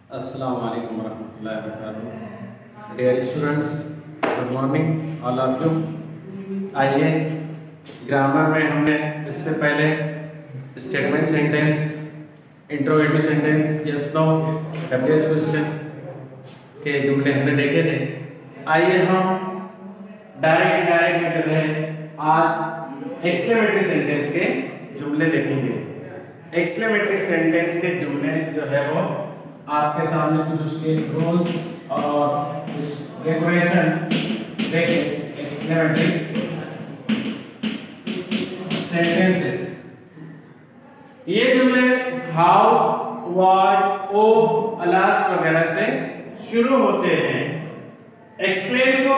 Assalamu alaikum warahmatullahi wabarakatuh. Dear students, good morning all of you. आइए grammar में हमने इससे पहले statement sentence, interrogative sentence, yes no, WH question के जुमले हमने देखे थे। आइए हम डायरेक्ट में जो है आज एक्सक्लेमेटरी सेंटेंस के जुमले देखेंगे। एक्सक्लेमेटरी सेंटेंस के जुमले जो है वो आपके सामने कुछ उसके रूल्स और कुछ डेकोरेशन देखें। एक्सक्लेमेटरी सेंटेंसेस, ये जुमले हाउ, व्हाट, ओ, अलास वगैरह से शुरू होते हैं। एक्सप्लेन को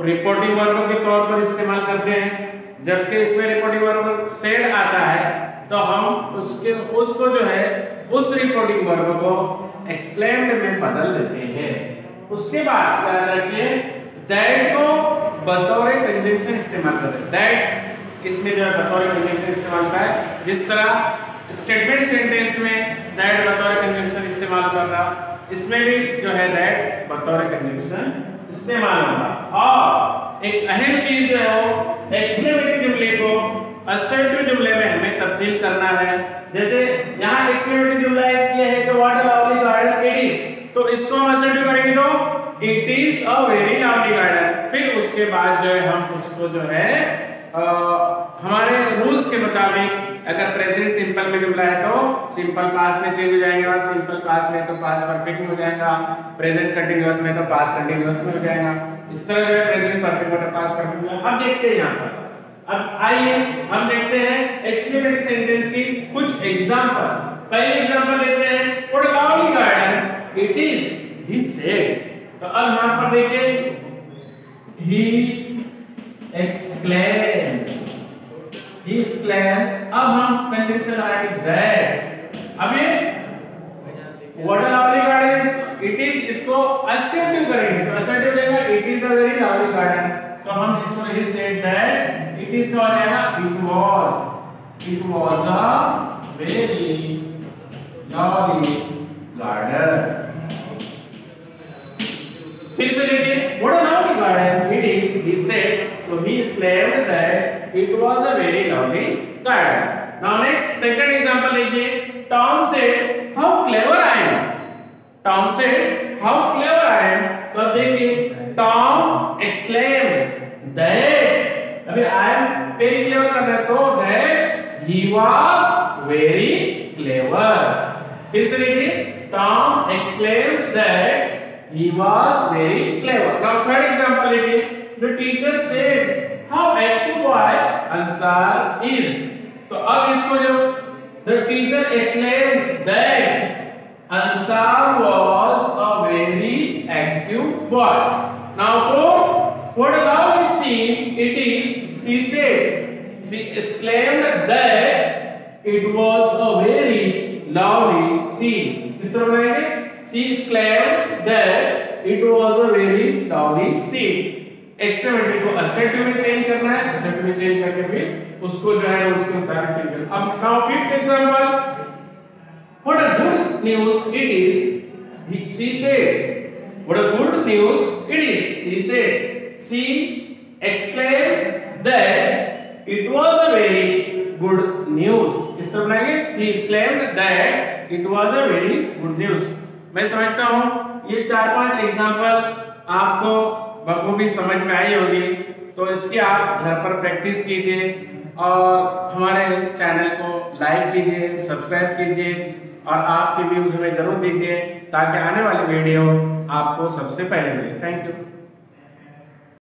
रिपोर्टिंग वर्ब के तौर पर इस्तेमाल करते हैं, जबकि इसमें रिपोर्टिंग वर्ब सेड आता है तो हम उसको जो है उस रिपोर्टिंग वर्ब को एक्सप्लेन्ड में बदल देते हैं। उसके बाद याद रखिए दैट को बतौर कंजंक्शन इस्तेमाल करते हैं। दैट इसमें जो है बतौर कंजंक्शन इस्तेमाल होता है, जिस तरह स्टेटमेंट सेंटेंस में दैट बतौर कंजंक्शन इस्तेमाल होता था, इसमें भी जो है दैट बतौर कंजंक्शन इस्तेमाल होगा। और एक अहम चीज जो है वो एक्सक्लेमेटरी जुमले को असर्टिव जुमले में हमें तब्दील करना है। जैसे यहाँ एक्सक्लेमेटरी जुमला ये है कि what a lovely garden it is, तो इसको हम असर्टिव करेंगे तो it is a very lovely garden. फिर उसके बाद जो है हम उसको जो है हमारे रूल्स के मुताबिक अगर प्रेजेंट सिंपल में जुमला है तो सिंपल पास्ट में चेंज हो जाएगा, और सिंपल पास्ट में तो पास्ट परफेक्ट में हो जाएगा, प्रेजेंट कंटीन्यूअस में तो पास्ट कंटीन्यूअस में हो जाएगा। इस तरह जो है प्रेजेंट परफेक्ट और पास्ट परफेक्ट में। अब देखते हैं यहाँ पर, अब आइए हम देखते हैं एक्सक्लेमेटरी सेंटेंस की कुछ एग्जांपल। पहले एग्जांपल लेते हैं what a lovely garden it is, he said. तो अब यहाँ पर देखिए ही exclaimed, he exclaimed। अब हम कंजंक्शन लगाएंगे दैट। अब ये what a lovely garden it is, इसको असर्टिव करेंगे तो असर्टिव देगा it is a very lovely garden. तो हम इसको he said that, it is का हो जाएगा it was a very lovely garden. फिर से देखिए what a lovely garden it is, he said. So he exclaimed that it was a very lovely garden. Now next second example देखिए, Tom said how clever I am. Tom said how clever I am। तो अब देखिए Tom exclaimed that, अभी I am very clever कर रहे तो that he was very clever। फिर से देखिए Tom exclaimed that he was very clever। Now third example देखिए, the teacher said how active boy Ansar is। तो अब इसको जो the teacher exclaimed that Ansar was a very active boy। Now for what a lovely scene it is, she said, she exclaimed that it was a very lovely scene। इस तरह बनाएंगे, she exclaimed that it was a very lovely scene। Exclamatory को assertive में change करना है, assertive में change करके भी उसको जो है उसके मुताबिक चेंज करना। अब now fifth example what a good news it is, she said. What a good news it is, she said. She exclaimed that it was a very good news. इस तरह बनाएंगे, she exclaimed that it was a very good news. मैं समझता हूं ये 4-5 example आपको बखूबी समझ में आई होगी, तो इसकी आप घर पर प्रैक्टिस कीजिए और हमारे चैनल को लाइक कीजिए, सब्सक्राइब कीजिए और आपके व्यूज हमें जरूर दीजिए ताकि आने वाली वीडियो आपको सबसे पहले मिले। Thank you.